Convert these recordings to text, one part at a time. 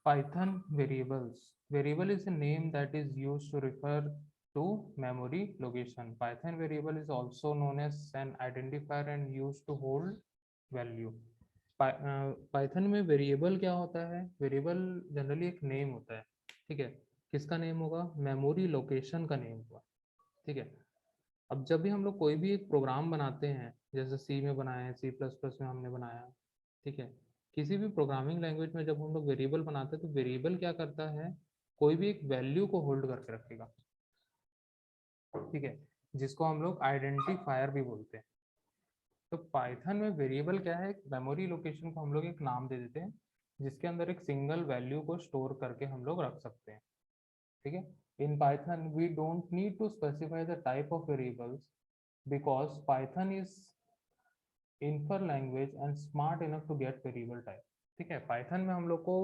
Python variables. Variable is a name that is used to refer to memory location. Python variable is also known as an identifier and used to hold value. Python में variable क्या होता है? Variable generally एक name होता है, ठीक है। किसका नेम होगा? मेमोरी लोकेशन का नेम होगा, ठीक है। अब जब भी हम लोग कोई भी एक प्रोग्राम बनाते हैं, जैसे सी में बनाया है, सी प्लस प्लस में हमने बनाया, ठीक है, किसी भी प्रोग्रामिंग लैंग्वेज में जब हम लोग वेरिएबल बनाते हैं तो वेरिएबल क्या करता है? कोई भी एक वैल्यू को होल्ड करके रखेगा, ठीक है, जिसको हम लोग आइडेंटिफायर भी बोलते हैं। तो पाइथन में वेरिएबल क्या है? मेमोरी लोकेशन को हम लोग एक नाम दे देते हैं जिसके अंदर एक सिंगल वैल्यू को स्टोर करके हम लोग रख सकते हैं, ठीक है। In Python we don't need to specify the type of variables because Python is infer language and smart enough to get variable type, ठीक है। पाइथन में हम लोग को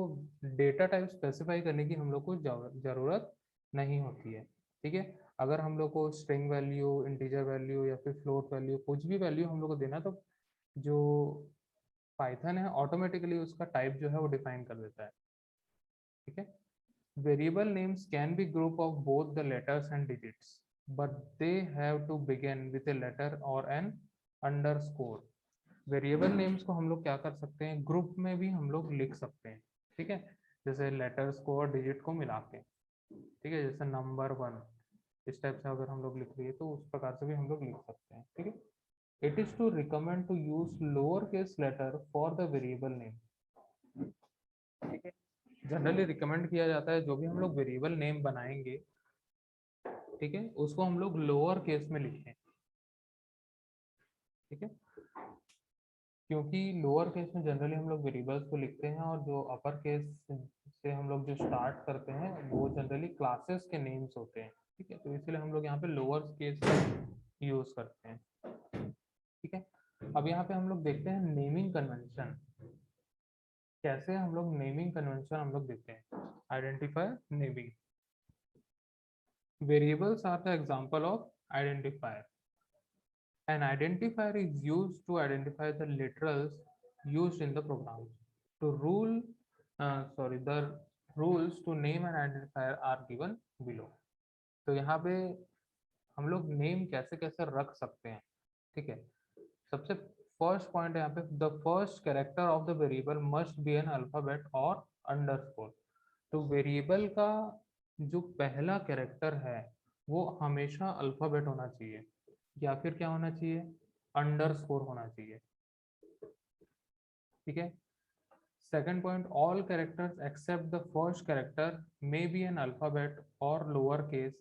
डेटा टाइप स्पेसिफाई करने की हम लोग को ज़रूरत नहीं होती है, ठीक है। अगर हम लोग को स्ट्रिंग वैल्यू, इंटीजर वैल्यू या फिर फ्लोट वैल्यू, कुछ भी वैल्यू हम लोग को देना, तो जो पाइथन है ऑटोमेटिकली उसका टाइप जो है वो डिफाइन कर देता है, ठीक है। Variable names can be group of both the letters and digits but they have to begin with a letter और एन अंडरस्कोर। वेरिएबल नेम्स को हम लोग क्या कर सकते हैं? ग्रुप में भी हम लोग लिख सकते हैं, ठीक है, जैसे लेटर्स को और डिजिट को मिला के, ठीक है, जैसे नंबर 1, इस टाइप से अगर हम लोग लिख रही है तो उस प्रकार से भी हम लोग लिख सकते हैं, ठीक है। It is to recommend to use lower case letter for the variable name, ठीक है। जनरली रिकमेंड किया जाता है जो भी हम लोग वेरिएबल नेम बनाएंगे, ठीक है, उसको हम लोग लोअर केस में लिखें, ठीक है, क्योंकि लोअर केस में जनरली हम लोग वेरिएबल्स को लिखते हैं और जो अपर केस से हम लोग जो स्टार्ट करते हैं वो जनरली क्लासेस के नेम्स होते हैं, ठीक है। तो इसलिए हम लोग यहाँ पे लोअर केस यूज करते हैं, ठीक है। अब यहाँ पे हम लोग देखते हैं नेमिंग कन्वेंशन, कैसे हम लोग नेमिंग कन्वेंशन हम लोग देते हैं। Identifier naming, variables are the example of identifier. An identifier is used to identify the literals used in the program. To rule, the rules to name an identifier are given below. तो यहाँ पे हम लोग name कैसे कैसे रख सकते हैं, ठीक है। सबसे फर्स्ट पॉइंट है यहाँ पे, the first character of the variable must be an alphabet और अंडरस्कोर। तो वेरिएबल का जो पहला कैरेक्टर है वो हमेशा अल्फाबेट होना चाहिए या फिर क्या होना चाहिए? अंडरस्कोर होना चाहिए, ठीक है। Second point, all characters except the first character may be an alphabet और lower case,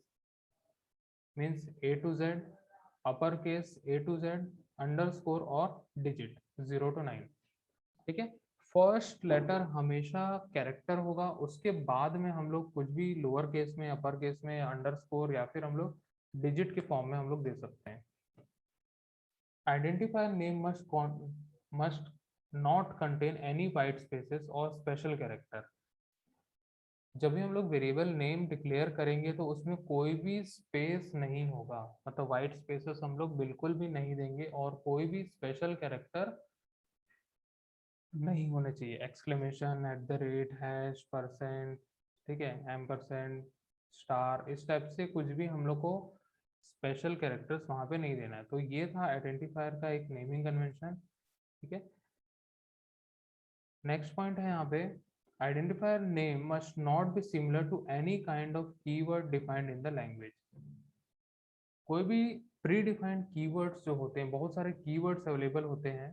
means A to Z, upper case A to Z, underscore और डिजिट 0 to 9, ठीक है। फर्स्ट लेटर हमेशा कैरेक्टर होगा, उसके बाद में हम लोग कुछ भी लोअर केस में, अपर केस में, अंडरस्कोर या फिर हम लोग डिजिट के फॉर्म में हम लोग दे सकते हैं। Identifier name must not contain any white spaces or special character. जब भी हम लोग वेरिएबल नेम डिक्लेयर करेंगे तो उसमें कोई भी स्पेस नहीं होगा, मतलब वाइट स्पेसेस हम लोग बिल्कुल भी नहीं देंगे और कोई भी स्पेशल कैरेक्टर नहीं होने चाहिए। Exclamation, at the rate, hash, percent, ठीक है, एम्परसेंट, स्टार, इस टाइप से कुछ भी हम लोग को स्पेशल कैरेक्टर्स वहाँ पे नहीं देना है। तो ये था आइडेंटिफायर का एक नेमिंग कन्वेंशन, ठीक है। नेक्स्ट पॉइंट है यहाँ पे, identifier name must not be similar to any kind of keyword defined in the language. कोई भी प्री डिफाइंड कीवर्ड्स जो होते हैं, बहुत सारे कीवर्ड्स अवेलेबल होते हैं,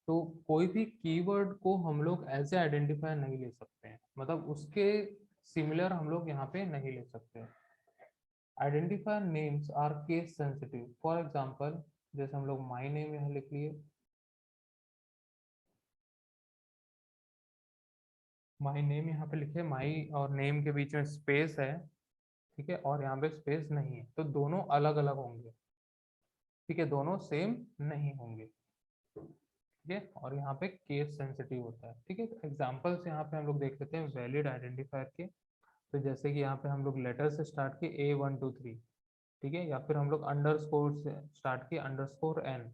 तो कोई भी कीवर्ड को हम लोग एज ए आइडेंटिफायर नहीं ले सकते हैं, मतलब उसके सिमिलर हम लोग यहाँ पे नहीं ले सकते। Identifier names are case sensitive. For example, जैसे हम लोग माई नेम यहाँ लिख लिए, माई नेम यहाँ पे लिखे, माई और नेम के बीच में स्पेस है, ठीक है, और यहाँ पे स्पेस नहीं है, तो दोनों अलग अलग होंगे, ठीक है, दोनों सेम नहीं होंगे, ठीक है। और यहाँ पे केस सेंसिटिव होता है, ठीक है। एग्जांपल्स यहाँ पे हम लोग देख लेते हैं वैलिड आइडेंटिफायर के। तो जैसे कि यहाँ पे हम लोग लेटर से स्टार्ट किए A123, ठीक है, या फिर हम लोग अंडरस्कोर से स्टार्ट किए _n,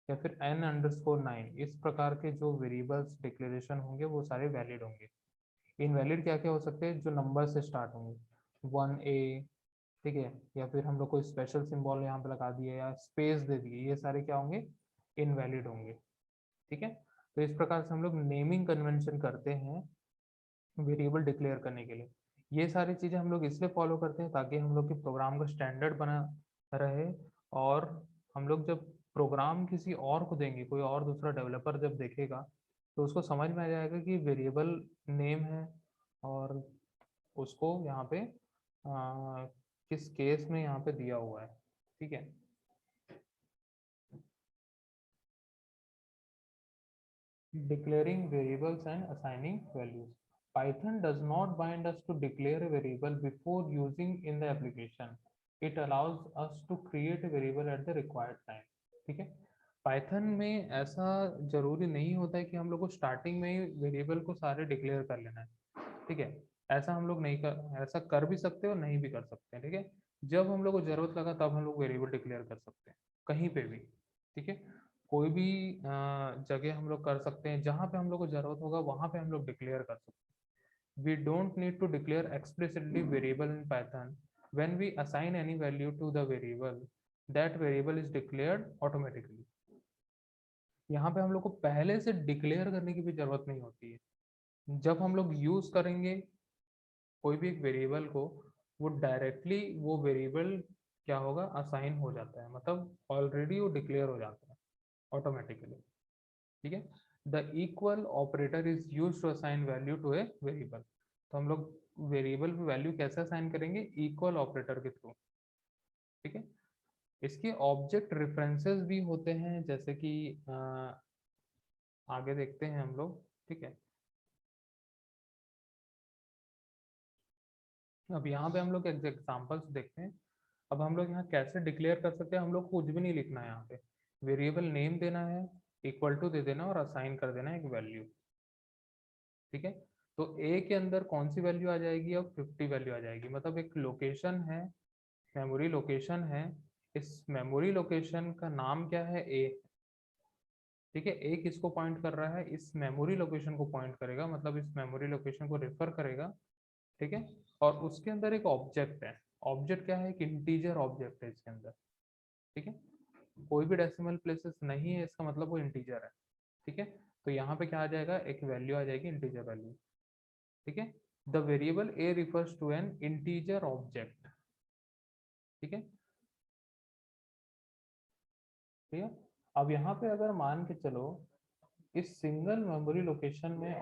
या फिर n_9, इस प्रकार के जो वेरिएबल्स डिक्लेरेशन होंगे वो सारे वैलिड होंगे। इनवैलिड क्या क्या हो सकते हैं, जो नंबर से स्टार्ट होंगे, 1A, ठीक है, या फिर हम लोग कोई स्पेशल सिंबल यहाँ पे लगा दिए या स्पेस दे दिए, ये सारे क्या होंगे, इनवैलिड होंगे। ठीक है, तो इस प्रकार से हम लोग नेमिंग कन्वेंशन करते हैं वेरिएबल डिक्लेयर करने के लिए। ये सारी चीज़ें हम लोग इसलिए फॉलो करते हैं ताकि हम लोग के प्रोग्राम का स्टैंडर्ड बना रहे, और हम लोग जब प्रोग्राम किसी और को देंगे, कोई और दूसरा डेवलपर जब देखेगा तो उसको समझ में आ जाएगा कि वेरिएबल नेम है, और उसको यहाँ पे किस केस में यहाँ पे दिया हुआ है। ठीक है, declaring variables and assigning values. Python does not bind us to declare a variable before using in the application. It allows us to create a variable at the required time. ठीक है, पाइथन में ऐसा जरूरी नहीं होता है कि हम लोग को स्टार्टिंग में ही वेरिएबल को सारे डिक्लेयर कर लेना है। ठीक है, ऐसा हम लोग नहीं कर, ऐसा कर भी सकते हैं और नहीं भी कर सकते हैं। ठीक है, जब हम लोग को जरूरत लगा तब हम लोग वेरिएबल डिक्लेयर कर सकते हैं, कहीं पे भी। ठीक है, कोई भी जगह हम लोग कर सकते हैं, जहाँ पे हम लोग को जरूरत होगा वहाँ पे हम लोग डिक्लेयर कर सकते हैं। We don't need to declare explicitly variable in Python. When we assign any value to the variable, that variable is declared automatically. यहाँ पे हम लोग को पहले से डिक्लेयर करने की भी जरूरत नहीं होती है। जब हम लोग यूज करेंगे कोई भी एक वेरिएबल को, वो डायरेक्टली वो वेरिएबल क्या होगा, असाइन हो जाता है, मतलब ऑलरेडी वो डिक्लेयर हो जाता है ऑटोमेटिकली। ठीक है, the equal operator is use to assign value to a variable. तो हम लोग वेरिएबल पे वैल्यू कैसे असाइन करेंगे, इक्वल ऑपरेटर के थ्रू। ठीक है, इसके ऑब्जेक्ट रेफरेंसेस भी होते हैं, जैसे कि आगे देखते हैं हम लोग। ठीक है, अब यहाँ पे हम लोग एग्जाम्पल्स देखते हैं। अब हम लोग यहाँ कैसे डिक्लेयर कर सकते हैं, हम लोग कुछ भी नहीं लिखना है यहाँ पे, वेरिएबल नेम देना है, इक्वल टू दे देना और असाइन कर देना है एक वैल्यू। ठीक है, तो ए के अंदर कौन सी वैल्यू आ जाएगी, अब 50 वैल्यू आ जाएगी, मतलब एक लोकेशन है, मेमोरी लोकेशन है, इस मेमोरी लोकेशन का नाम क्या है, ए। ठीक है, ए किसको पॉइंट कर रहा है, इस मेमोरी लोकेशन को पॉइंट करेगा, मतलब इस मेमोरी लोकेशन को रेफर करेगा। ठीक है, और उसके अंदर एक ऑब्जेक्ट है, ऑब्जेक्ट क्या है, एक इंटीजर ऑब्जेक्ट है इसके अंदर। ठीक है, कोई भी डेसिमल प्लेसेस नहीं है, इसका मतलब वो इंटीजर है। ठीक है, तो यहाँ पे क्या आ जाएगा, एक वैल्यू आ जाएगी, इंटीजर वैल्यू। ठीक है, the variable A refers to an integer object. ठीक है, ठीक है, अब यहाँ पे अगर मान के चलो इस सिंगल मेमोरी लोकेशन में